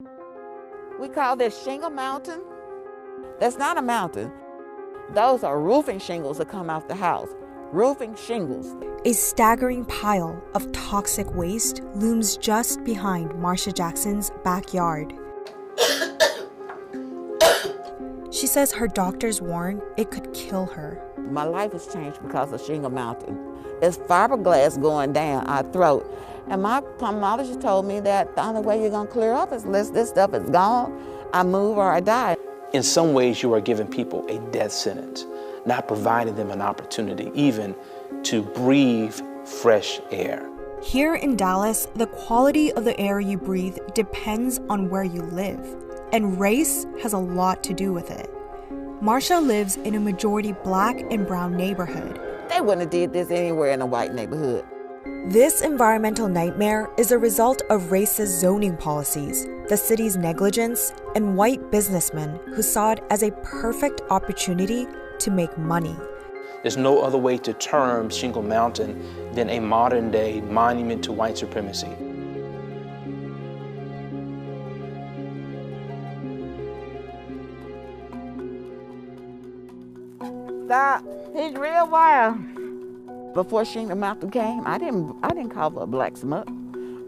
We call this Shingle Mountain. That's not a mountain. Those are roofing shingles that come off the house. Roofing shingles. A staggering pile of toxic waste looms just behind Marsha Jackson's backyard. She says her doctors warn it could kill her. My life has changed because of Shingle Mountain. It's fiberglass going down our throat. And my pulmonologist told me that the only way you're going to clear up is unless this stuff is gone, I move or I die. In some ways, you are giving people a death sentence, not providing them an opportunity even to breathe fresh air. Here in Dallas, the quality of the air you breathe depends on where you live, and race has a lot to do with it. Marsha lives in a majority Black and brown neighborhood. They wouldn't have did this anywhere in a white neighborhood. This environmental nightmare is a result of racist zoning policies, the city's negligence, and white businessmen who saw it as a perfect opportunity to make money. There's no other way to term Shingle Mountain than a modern-day monument to white supremacy. Stop. He's real wild. Before Shingle Mountain came, I didn't call for a black smoke.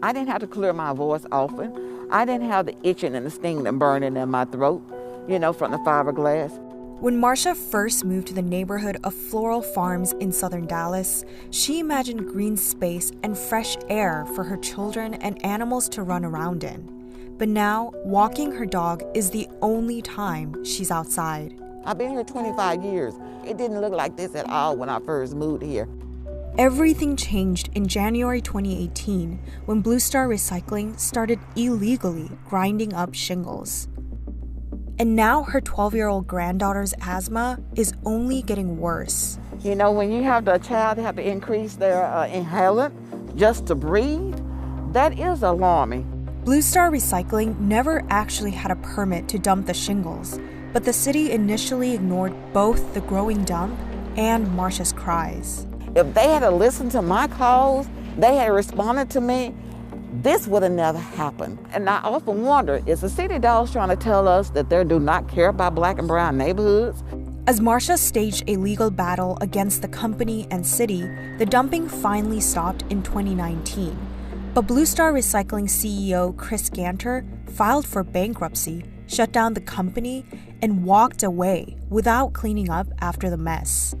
I didn't have to clear my voice often. I didn't have the itching and the stinging and burning in my throat, from the fiberglass. When Marsha first moved to the neighborhood of Floral Farms in southern Dallas, she imagined green space and fresh air for her children and animals to run around in. But now, walking her dog is the only time she's outside. I've been here 25 years. It didn't look like this at all when I first moved here. Everything changed in January 2018 when Blue Star Recycling started illegally grinding up shingles. And now her 12-year-old granddaughter's asthma is only getting worse. When you have the child have to increase their inhalant just to breathe, that is alarming. Blue Star Recycling never actually had a permit to dump the shingles, but the city initially ignored both the growing dump and Marsha's cries. If they had listened to my calls, they had responded to me, this would have never happened. And I often wonder, is the city dogs trying to tell us that they do not care about Black and brown neighborhoods? As Marsha staged a legal battle against the company and city, the dumping finally stopped in 2019. But Blue Star Recycling CEO Chris Ganter filed for bankruptcy, shut down the company, and walked away without cleaning up after the mess.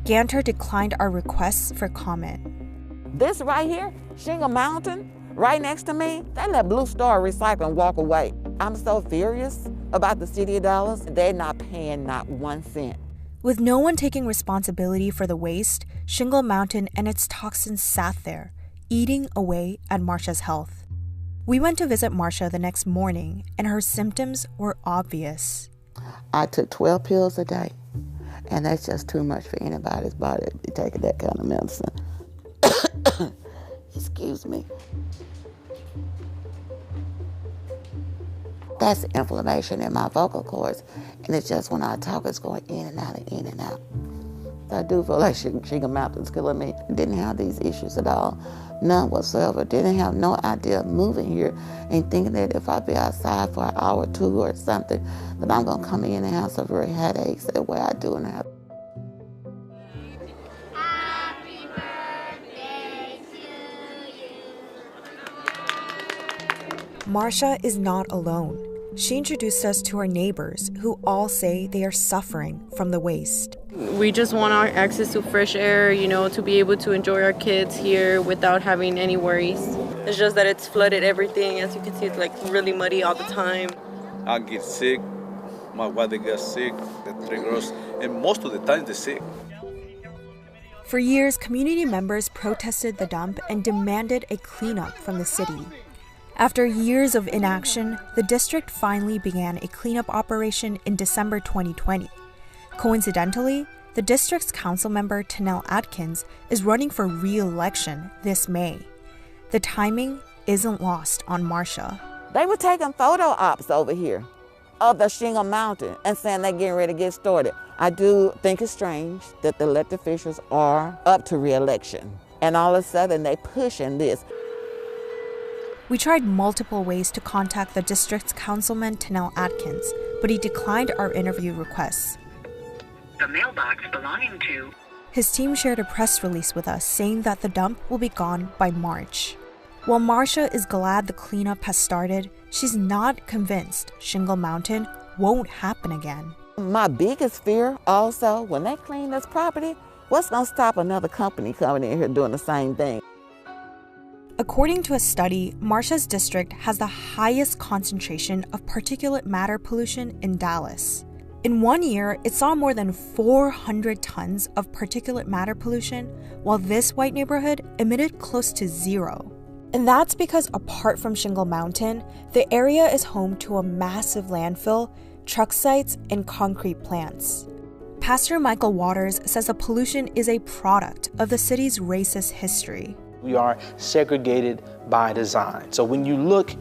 Ganter declined our requests for comment. This right here, Shingle Mountain, right next to me, they let Blue Star Recycling walk away. I'm so furious about the city of Dallas. They're not paying not 1 cent. With no one taking responsibility for the waste, Shingle Mountain and its toxins sat there, eating away at Marsha's health. We went to visit Marsha the next morning, and her symptoms were obvious. I took 12 pills a day, and that's just too much for anybody's body to be taking that kind of medicine. Excuse me. That's inflammation in my vocal cords, and it's just when I talk, it's going in and out and in and out. So I do feel like Shingle Mountain's killing me. Didn't have these issues at all, none whatsoever. Didn't have no idea of moving here and thinking that if I be outside for an hour or two or something, that I'm gonna come in and have some very headaches the way I do and have. Marsha is not alone. She introduced us to her neighbors who all say they are suffering from the waste. We just want our access to fresh air, to be able to enjoy our kids here without having any worries. It's just that it's flooded everything. As you can see, it's like really muddy all the time. I get sick. My wife gets sick. The 3 girls, and most of the time they're sick. For years, community members protested the dump and demanded a cleanup from the city. After years of inaction, the district finally began a cleanup operation in December 2020. Coincidentally, the district's council member, Tanel Atkins, is running for re-election this May. The timing isn't lost on Marsha. They were taking photo ops over here of the Shingle Mountain and saying they're getting ready to get started. I do think it's strange that the elected officials are up to re-election, and all of a sudden they pushing this. We tried multiple ways to contact the district's councilman, Tanel Atkins, but he declined our interview requests. The mailbox belonging to... His team shared a press release with us saying that the dump will be gone by March. While Marcia is glad the cleanup has started, she's not convinced Shingle Mountain won't happen again. My biggest fear also, when they clean this property, what's going to stop another company coming in here doing the same thing? According to a study, Marcia's district has the highest concentration of particulate matter pollution in Dallas. In 1 year, it saw more than 400 tons of particulate matter pollution, while this white neighborhood emitted close to 0. And that's because apart from Shingle Mountain, the area is home to a massive landfill, truck sites, and concrete plants. Pastor Michael Waters says the pollution is a product of the city's racist history. We are segregated by design. So when you look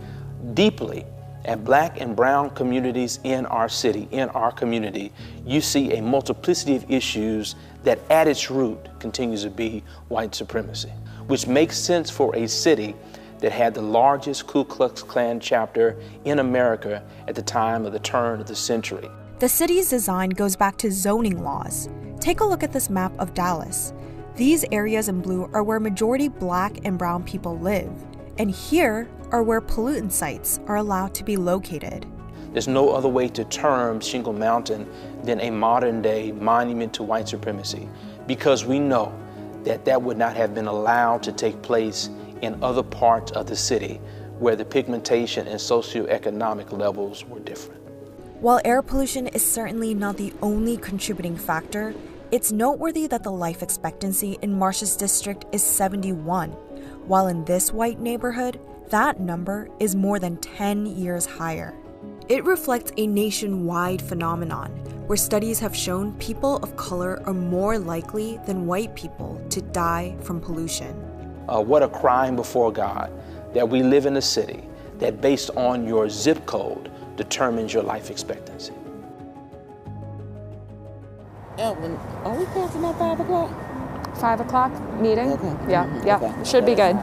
deeply at Black and brown communities in our city, in our community, you see a multiplicity of issues that at its root continues to be white supremacy, which makes sense for a city that had the largest Ku Klux Klan chapter in America at the time of the turn of the century. The city's design goes back to zoning laws. Take a look at this map of Dallas. These areas in blue are where majority Black and brown people live, and here are where pollutant sites are allowed to be located. There's no other way to term Shingle Mountain than a modern-day monument to white supremacy, because we know that that would not have been allowed to take place in other parts of the city where the pigmentation and socioeconomic levels were different. While air pollution is certainly not the only contributing factor, it's noteworthy that the life expectancy in Marcia's district is 71, while in this white neighborhood, that number is more than 10 years higher. It reflects a nationwide phenomenon where studies have shown people of color are more likely than white people to die from pollution. What a crime before God that we live in a city that based on your zip code determines your life expectancy. Evelyn, are we passing at 5 o'clock? 5 o'clock meeting? Okay. Yeah, Okay. should be good.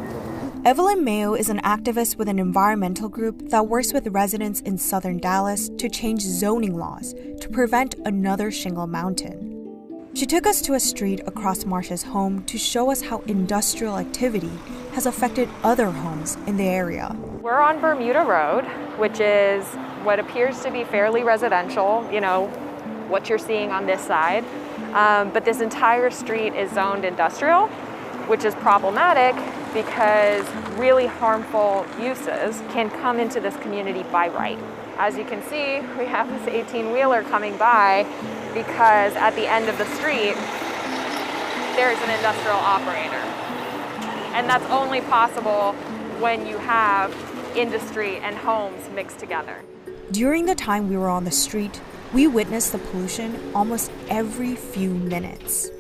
Evelyn Mayo is an activist with an environmental group that works with residents in southern Dallas to change zoning laws to prevent another Shingle Mountain. She took us to a street across Marcia's home to show us how industrial activity has affected other homes in the area. We're on Bermuda Road, which is what appears to be fairly residential, what you're seeing on this side. But this entire street is zoned industrial, which is problematic because really harmful uses can come into this community by right. As you can see, we have this 18-wheeler coming by because at the end of the street, there's an industrial operator. And that's only possible when you have industry and homes mixed together. During the time we were on the street, we witnessed the pollution almost every few minutes.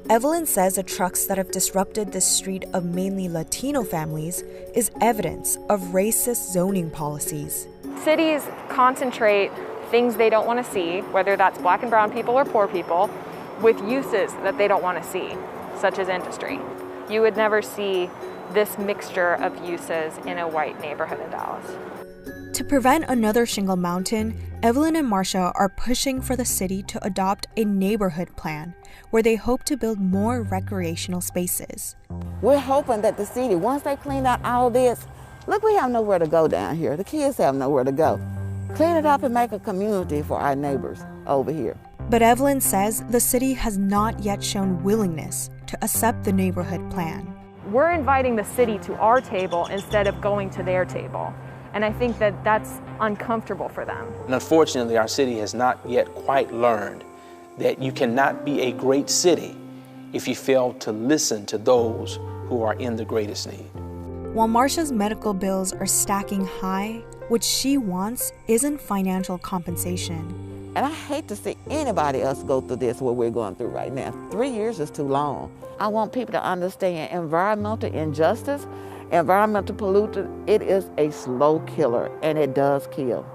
Evelyn says the trucks that have disrupted this street of mainly Latino families is evidence of racist zoning policies. Cities concentrate things they don't want to see, whether that's Black and brown people or poor people, with uses that they don't want to see, such as industry. You would never see this mixture of uses in a white neighborhood in Dallas. To prevent another Shingle Mountain, Evelyn and Marcia are pushing for the city to adopt a neighborhood plan where they hope to build more recreational spaces. We're hoping that the city, once they clean out all this, look, we have nowhere to go down here. The kids have nowhere to go. Clean it up and make a community for our neighbors over here. But Evelyn says the city has not yet shown willingness to accept the neighborhood plan. We're inviting the city to our table instead of going to their table. And I think that that's uncomfortable for them. And unfortunately, our city has not yet quite learned that you cannot be a great city if you fail to listen to those who are in the greatest need. While Marcia's medical bills are stacking high, what she wants isn't financial compensation. And I hate to see anybody else go through this, what we're going through right now. 3 years is too long. I want people to understand environmental injustice, environmental pollution, it is a slow killer, and it does kill.